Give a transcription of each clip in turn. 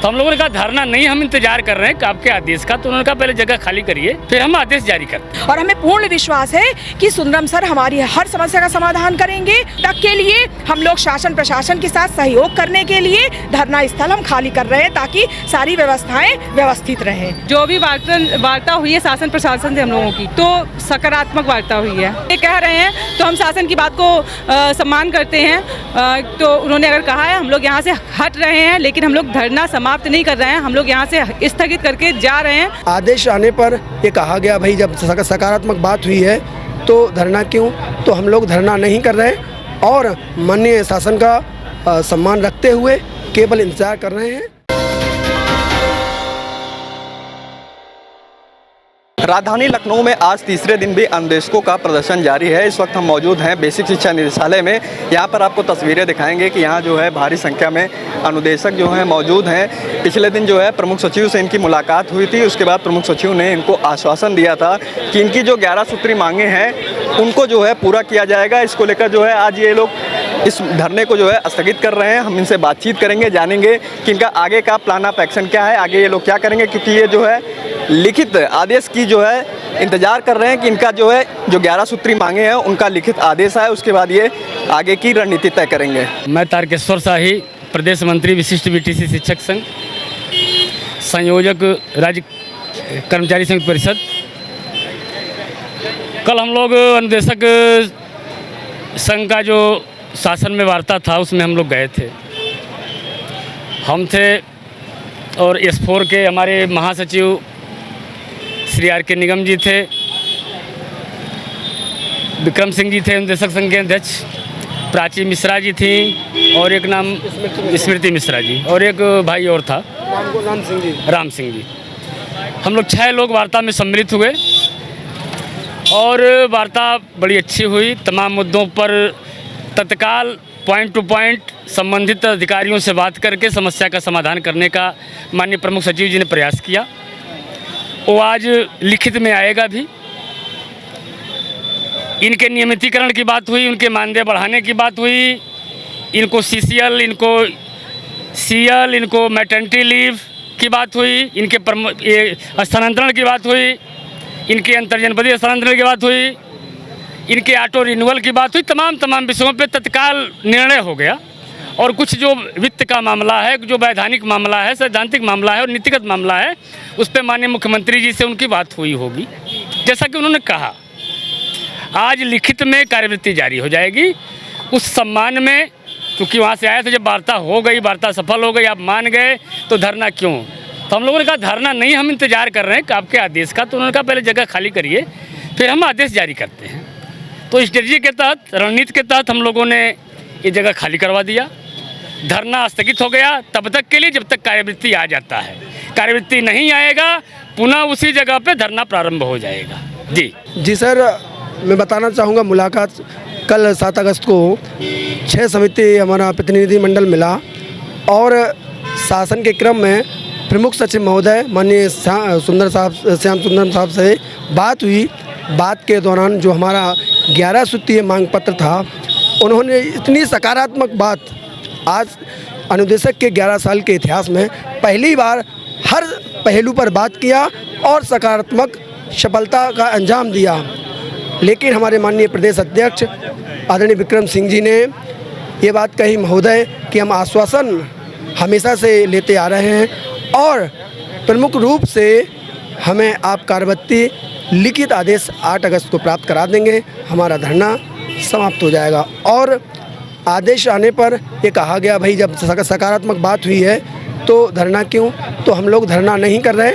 तो हम लोगों ने कहा धरना नहीं, हम इंतजार कर रहे हैं आपके आदेश का। तो उन्होंने कहा पहले जगह खाली करिए, फिर हम आदेश जारी करते हैं। और हमें पूर्ण विश्वास है कि सुंदरम सर हमारी हर समस्या का समाधान करेंगे। तक के लिए हम लोग शासन प्रशासन के साथ सहयोग करने के लिए धरना स्थल हम खाली कर रहे हैं ताकि सारी व्यवस्थाएं व्यवस्थित रहें। जो भी वार्ता हुई है शासन प्रशासन से हम लोगों की, तो सकारात्मक वार्ता हुई है। ये कह रहे हैं तो हम शासन की बात को सम्मान करते हैं। तो उन्होंने अगर कहा है हम लोग यहाँ से हट रहे हैं, लेकिन हम लोग धरना समाप्त नहीं कर रहे हैं, हम लोग यहाँ से स्थगित करके जा रहे हैं। आदेश आने पर ये कहा गया भाई जब सकारात्मक बात हुई है तो धरना क्यों, तो हम लोग धरना नहीं कर रहे और माननीय शासन का सम्मान रखते हुए केवल इंतजार कर रहे हैं। राजधानी लखनऊ में आज तीसरे दिन भी अनुदेशकों का प्रदर्शन जारी है। इस वक्त हम मौजूद हैं बेसिक शिक्षा निदेशालय में। यहाँ पर आपको तस्वीरें दिखाएंगे कि यहाँ जो है भारी संख्या में अनुदेशक जो हैं मौजूद हैं। पिछले दिन जो है प्रमुख सचिव से इनकी मुलाकात हुई थी। उसके बाद प्रमुख सचिव ने इनको आश्वासन दिया था कि इनकी जो 11 सूत्री मांगे हैं उनको जो है पूरा किया जाएगा। इसको लेकर जो है आज ये लोग इस धरने को जो है स्थगित कर रहे हैं। हम इनसे बातचीत करेंगे, जानेंगे कि इनका आगे का प्लान ऑफ एक्शन क्या है, आगे ये लोग क्या करेंगे, क्योंकि ये जो है लिखित आदेश की जो है इंतजार कर रहे हैं कि इनका जो है जो 11 सूत्री मांगे हैं उनका लिखित आदेश आए, उसके बाद ये आगे की रणनीति तय करेंगे। मैं तारकेश्वर शाही, प्रदेश मंत्री विशिष्ट बीटीसी शिक्षक संघ, संयोजक राज्य कर्मचारी संघ परिषद। कल हम लोग अनुदेशक संघ का जो शासन में वार्ता था उसमें हम लोग गए थे। हम थे और S4 के हमारे महासचिव श्री R.K. निगम जी थे, विक्रम सिंह जी थे अनुदेशक संघ के अध्यक्ष, प्राची मिश्रा जी थी और एक नाम स्मृति मिश्रा जी और एक भाई और था राम सिंह जी। हम लोग 6 लोग वार्ता में सम्मिलित हुए और वार्ता बड़ी अच्छी हुई। तमाम मुद्दों पर तत्काल पॉइंट टू पॉइंट संबंधित अधिकारियों से बात करके समस्या का समाधान करने का माननीय प्रमुख सचिव जी ने प्रयास किया। वो आज लिखित में आएगा भी। इनके नियमितीकरण की बात हुई, उनके मानदेय बढ़ाने की बात हुई, इनको CCL, इनको CL, इनको मैटर्निटी लीव की बात हुई, इनके स्थानांतरण की बात हुई, इनके अंतर्जनपदीय स्थानांतरण की बात हुई, इनके ऑटो रिन्यूअल की बात हुई। तमाम विषयों पे तत्काल निर्णय हो गया। और कुछ जो वित्त का मामला है, जो वैधानिक मामला है, सैद्धांतिक मामला है और नीतिगत मामला है, उस पर माननीय मुख्यमंत्री जी से उनकी बात हुई होगी। जैसा कि उन्होंने कहा आज लिखित में कार्यवृत्ति जारी हो जाएगी। उस सम्मान में, क्योंकि वहाँ से आए थे, जब वार्ता हो गई, वार्ता सफल हो गई, आप मान गए, तो धरना क्यों। तो हम लोगों ने कहा धरना नहीं, हम इंतजार कर रहे हैं आपके आदेश का। तो उन्होंने कहा पहले जगह खाली करिए, फिर हम आदेश जारी करते हैं। तो स्ट्रेटजी के तहत, रणनीति के तहत हम लोगों ने ये जगह खाली करवा दिया। धरना स्थगित हो गया तब तक के लिए जब तक कार्यवृत्ति आ जाता है। कार्यवृत्ति नहीं आएगा, पुनः उसी जगह पे धरना प्रारंभ हो जाएगा। जी सर, मैं बताना चाहूँगा मुलाकात कल 7 अगस्त को 6 समिति हमारा प्रतिनिधि मंडल मिला और शासन के क्रम में प्रमुख सचिव महोदय माननीय श्याम सुंदर साहब से बात हुई। बात के दौरान जो हमारा 11 सूत्रीय मांग पत्र था, उन्होंने इतनी सकारात्मक बात, आज अनुदेशक के 11 साल के इतिहास में पहली बार हर पहलू पर बात किया और सकारात्मक सफलता का अंजाम दिया। लेकिन हमारे माननीय प्रदेश अध्यक्ष आदरणीय विक्रम सिंह जी ने ये बात कही, महोदय, कि हम आश्वासन हमेशा से लेते आ रहे हैं और प्रमुख रूप से हमें आप कार्यवृत्ति लिखित आदेश 8 अगस्त को प्राप्त करा देंगे, हमारा धरना समाप्त हो जाएगा। और आदेश आने पर ये कहा गया भाई जब सकारात्मक बात हुई है तो धरना क्यों, तो हम लोग धरना नहीं कर रहे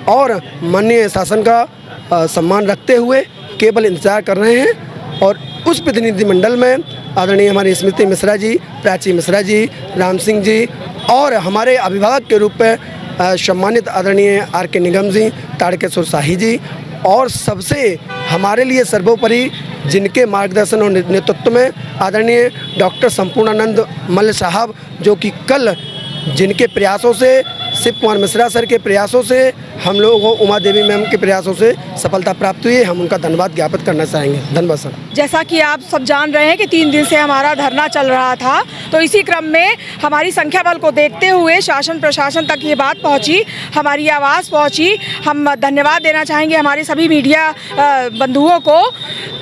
और माननीय शासन का सम्मान रखते हुए केवल इंतजार कर रहे हैं। और उस प्रतिनिधि मंडल में आदरणीय हमारी स्मृति मिश्रा जी, प्राची मिश्रा जी, राम सिंह जी और हमारे अभिभावक के रूप में सम्मानित आदरणीय R.K. निगम जी, तारकेश्वर शाही जी और सबसे हमारे लिए सर्वोपरि जिनके मार्गदर्शन और नेतृत्व में आदरणीय डॉक्टर संपूर्णानंद मल्ल साहब, जो कि कल जिनके प्रयासों से शिव कुमार मिश्रा सर के प्रयासों से, हम लोगों को उमा देवी मैम के प्रयासों से सफलता प्राप्त हुई है। हम उनका धन्यवाद ज्ञापित करना चाहेंगे। धन्यवाद सर। जैसा कि आप सब जान रहे हैं कि 3 दिन से हमारा धरना चल रहा था, तो इसी क्रम में हमारी संख्या बल को देखते हुए शासन प्रशासन तक ये बात पहुंची, हमारी आवाज़ पहुंची। हम धन्यवाद देना चाहेंगे हमारे सभी मीडिया बंधुओं को,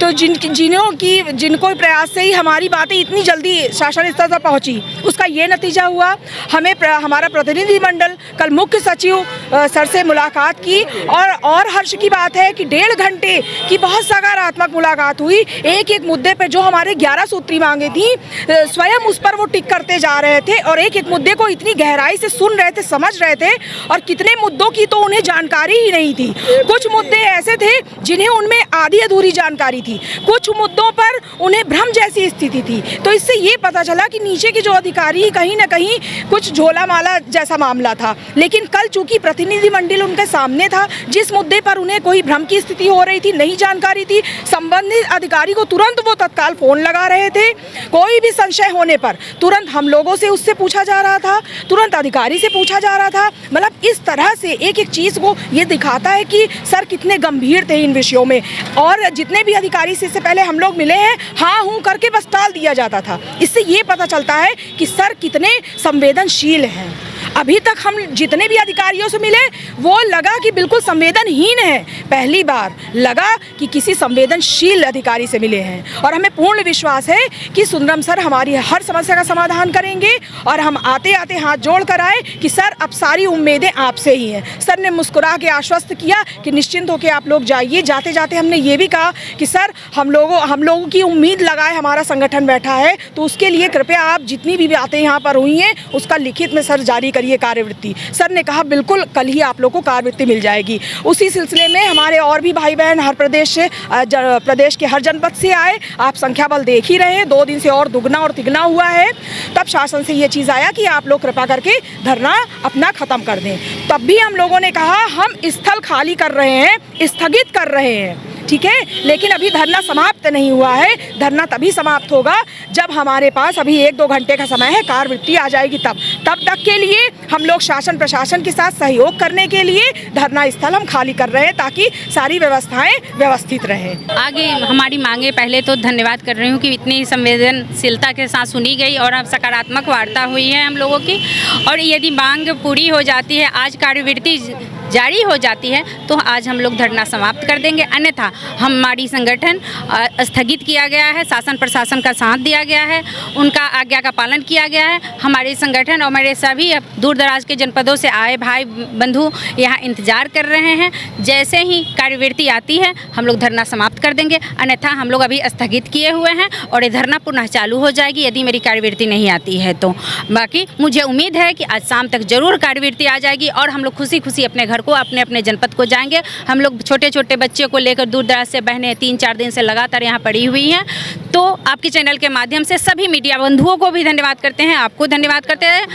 तो जिनको प्रयास से ही हमारी बातें इतनी जल्दी शासन स्तर पर पहुंची, उसका ये नतीजा हुआ। हमें हमारा प्रतिनिधिमंडल कल मुख्य सचिव सर से मुलाकात की और हर्ष की बात है कि 1.5 घंटे की बहुत सकारात्मक मुलाकात हुई। एक एक मुद्दे पर जो हमारे 11 सूत्री मांगे थी, स्वयं उस पर वो टिक करते जा रहे थे और एक एक मुद्दे को इतनी गहराई से सुन रहे थे, समझ रहे थे, और कितने मुद्दों की तो उन्हें जानकारी ही नहीं थी। कुछ मुद्दे ऐसे थे जिन्हें उनमें आधी अधूरी जानकारी थी, कुछ मुद्दों पर उन्हें भ्रम जैसी स्थिति थी। तो इससे ये पता चला कि नीचे के जो अधिकारी कहीं ना कहीं कुछ झोला माला जैसा मामला था। लेकिन कल चूंकि प्रतिनिधिमंडल उनके सामने था, जिस मुद्दे पर उन्हें कोई भ्रम की स्थिति हो रही थी, नहीं जानकारी थी, संबंधित अधिकारी को तुरंत वो तत्काल फोन लगा रहे थे। कोई भी संशय होने पर तुरंत हम लोगों से उससे पूछा जा रहा था, तुरंत अधिकारी से पूछा जा रहा था। मतलब इस तरह से एक एक चीज़ को ये दिखाता है कि सर कितने गंभीर थे इन विषयों में। और जितने भी अधिकारी से इससे पहले हम लोग मिले हैं, हाँ हूँ करके बस टाल दिया जाता था। इससे ये पता चलता है कि सर कितने संवेदनशील हैं। अभी तक हम जितने भी अधिकारियों से मिले, वो लगा कि बिल्कुल संवेदनहीन है। पहली बार लगा कि किसी संवेदनशील अधिकारी से मिले हैं। और हमें पूर्ण विश्वास है कि सुंदरम सर हमारी हर समस्या का समाधान करेंगे। और हम आते आते हाथ जोड़ कर आए कि सर अब सारी उम्मीदें आपसे ही हैं। सर ने मुस्कुरा के आश्वस्त किया कि निश्चिंत होकर आप लोग जाइए। जाते जाते हमने ये भी कहा कि सर हम लोगों की उम्मीद लगाए हमारा संगठन बैठा है, तो उसके लिए कृपया आप जितनी भी बातें यहाँ पर हुई हैं उसका लिखित में सर जारी करिए कार्यवृत्ति। सर ने कहा बिल्कुल कल ही आप लोगों को कार्यवृत्ति मिल जाएगी। उसी सिलसिले में हमारे और भी भाई बहन हर प्रदेश के हर जनपद से आए। आप संख्या बल देख ही रहे हैं, 2 दिन से और दुगना और तिगना हुआ है। तब शासन से ये चीज़ आया कि आप लोग कृपा करके धरना अपना ख़त्म कर दें। तब भी हम लोगों ने कहा हम स्थल खाली कर रहे हैं, स्थगित कर रहे हैं, ठीक है, लेकिन अभी धरना समाप्त नहीं हुआ है। धरना तभी समाप्त होगा जब हमारे पास अभी 1-2 घंटे का समय है, कार्यवृत्ति आ जाएगी तब तक के लिए हम लोग शासन प्रशासन के साथ सहयोग करने के लिए धरना स्थल हम खाली कर रहे हैं ताकि सारी व्यवस्थाएं व्यवस्थित रहें। आगे हमारी मांगे, पहले तो धन्यवाद कर रही हूँ कि इतनी संवेदनशीलता के साथ सुनी गई और अब सकारात्मक वार्ता हुई है हम लोगों की। और यदि मांग पूरी हो जाती है, आज कार्यवृत्ति जारी हो जाती है, तो आज हम लोग धरना समाप्त कर देंगे। अन्यथा हमारी संगठन स्थगित किया गया है, शासन प्रशासन का साथ दिया गया है, उनका आज्ञा का पालन किया गया है। हमारे संगठन और हमारे सभी दूर दराज के जनपदों से आए भाई बंधु यहाँ इंतजार कर रहे हैं। जैसे ही कार्यवृत्ति आती है हम लोग धरना समाप्त कर देंगे, अन्यथा हम लोग अभी स्थगित किए हुए हैं और ये धरना पुनः चालू हो जाएगी यदि मेरी कार्यवृत्ति नहीं आती है तो। बाकी मुझे उम्मीद है कि आज शाम तक जरूर कार्यवृत्ति आ जाएगी और हम लोग खुशी खुशी अपने घर को, अपने अपने जनपद को जाएंगे। हम लोग छोटे छोटे बच्चे को लेकर दूर दराज से बहनें 3-4 दिन से लगातार यहाँ पड़ी हुई हैं। तो आपके चैनल के माध्यम से सभी मीडिया बंधुओं को भी धन्यवाद करते हैं, आपको धन्यवाद करते हैं,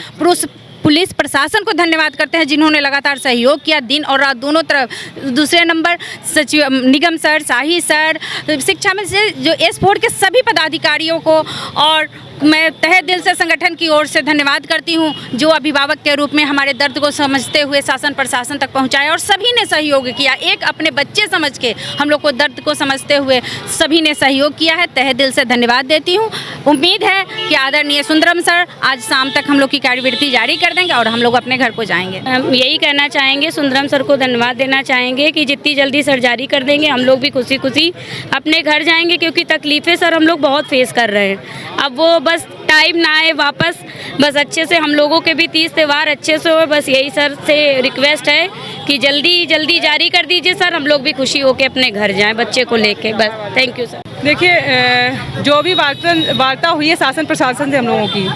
पुलिस प्रशासन को धन्यवाद करते हैं जिन्होंने लगातार सहयोग किया दिन और रात दोनों तरफ। दूसरे नंबर सचिव निगम सर, शाही सर, शिक्षा में से जो एस4 के सभी पदाधिकारियों को, और मैं तहे दिल से संगठन की ओर से धन्यवाद करती हूं जो अभिभावक के रूप में हमारे दर्द को समझते हुए शासन प्रशासन तक पहुंचाया और सभी ने सहयोग किया। एक अपने बच्चे समझ के हम लोग को दर्द को समझते हुए सभी ने सहयोग किया है। तहे दिल से धन्यवाद देती हूं। उम्मीद है कि आदरणीय सुंदरम सर आज शाम तक हम लोग की कार्यवृत्ति जारी कर देंगे और हम लोग अपने घर को जाएंगे। हम यही कहना चाहेंगे, सुंदरम सर को धन्यवाद देना चाहेंगे कि जितनी जल्दी सर जारी कर देंगे हम लोग भी खुशी खुशी अपने घर जाएंगे, क्योंकि तकलीफ़ें सर हम लोग बहुत फेस कर रहे हैं। अब वो बस टाइम ना आए वापस, बस अच्छे से हम लोगों के भी 30 त्यौहार अच्छे से हो। बस यही सर से रिक्वेस्ट है कि जल्दी जारी कर दीजिए सर, हम लोग भी खुशी होकर अपने घर जाएं बच्चे को लेके। बस थैंक यू सर। देखिए, जो भी वार्ता हुई है शासन प्रशासन से हम लोगों की,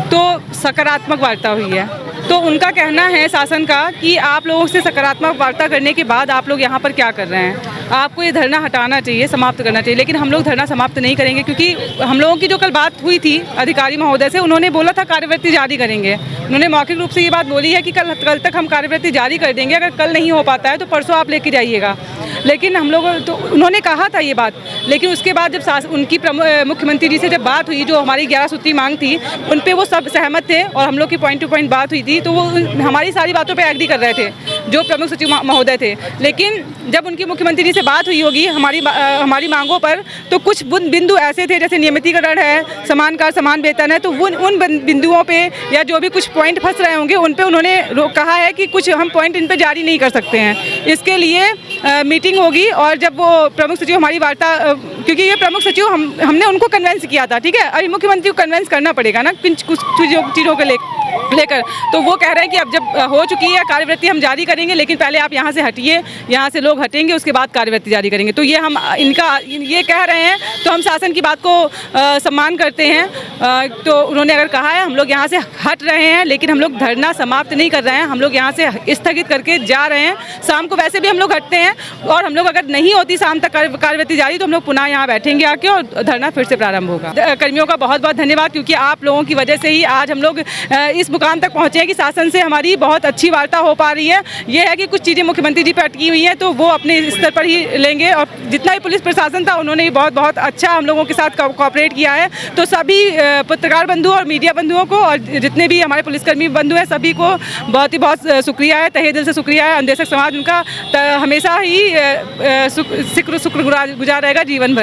तो सकारात्मक वार्ता हुई है। तो उनका कहना है शासन का कि आप लोगों से सकारात्मक वार्ता करने के बाद आप लोग यहाँ पर क्या कर रहे हैं, आपको ये धरना हटाना चाहिए, समाप्त करना चाहिए। लेकिन हम लोग धरना समाप्त नहीं करेंगे, क्योंकि हम लोगों की जो कल बात हुई थी अधिकारी महोदय से, उन्होंने बोला था कार्यवृत्ति जारी करेंगे। उन्होंने मौखिक रूप से ये बात बोली है कि कल तक हम कार्यवृत्ति जारी कर देंगे, अगर कल नहीं हो पाता है तो परसों आप लेके जाइएगा। लेकिन हम लोग तो उन्होंने कहा था ये बात, लेकिन उसके बाद जब उनकी मुख्यमंत्री जी से जब बात हुई, जो हमारी 11 सूत्री मांग थी उन पे वो सब सहमत थे और हम लोग की पॉइंट टू पॉइंट बात हुई थी, तो वो हमारी सारी बातों पे एग्री कर रहे थे जो प्रमुख सचिव महोदय थे। लेकिन जब उनकी मुख्यमंत्री जी से बात हुई होगी हमारी मांगों पर, तो कुछ बिंदु ऐसे थे जैसे नियमितीकरण है, समान कार समान वेतन है, तो उन बिंदुओं पे या जो भी कुछ पॉइंट फंस रहे होंगे उन पे उन्होंने कहा है कि कुछ हम पॉइंट इन पे जारी नहीं कर सकते हैं। इसके लिए मीटिंग होगी और जब वो प्रमुख सचिव हमारी वार्ता, क्योंकि ये प्रमुख सचिव हमने उनको कन्वेंस किया था, ठीक है, अभी मुख्यमंत्री को कन्वेंस करना पड़ेगा ना कुछ चीज़ों को लेकर, तो वो कह रहे हैं कि अब जब हो चुकी है कार्यवृत्ति हम जारी करेंगे, लेकिन पहले आप यहाँ से हटिए, यहाँ से लोग हटेंगे उसके बाद कार्यवृत्ति जारी करेंगे। तो ये हम ये कह रहे हैं, तो हम शासन की बात को सम्मान करते हैं। तो उन्होंने अगर कहा है हम लोग यहाँ से हट रहे हैं, लेकिन हम लोग धरना समाप्त नहीं कर रहे हैं, हम लोग यहाँ से स्थगित करके जा रहे हैं। शाम को वैसे भी हम लोग हटते हैं और हम लोग अगर नहीं होती शाम तक कार्यवृत्ति जारी तो हम लोग पुनः यहाँ बैठेंगे आके और धरना फिर से प्रारंभ होगा। कर्मियों का बहुत बहुत धन्यवाद, क्योंकि आप लोगों की वजह से ही आज हम लोग इस मुकाम तक पहुँचे हैं कि शासन से हमारी बहुत अच्छी वार्ता हो पा रही है। ये है कि कुछ चीज़ें मुख्यमंत्री जी पर अटकी हुई हैं तो वो अपने स्तर पर ही लेंगे, और जितना भी पुलिस प्रशासन था उन्होंने बहुत बहुत अच्छा हम लोगों के साथ कोऑपरेट किया है। तो सभी पत्रकार बंधु और मीडिया बंधुओं को और जितने भी हमारे पुलिसकर्मी बंधु हैं सभी को बहुत शुक्रिया है, तहे दिल से शुक्रिया है। अनुदेशक समाज उनका हमेशा ही शुक्रगुजार रहेगा जीवन भर।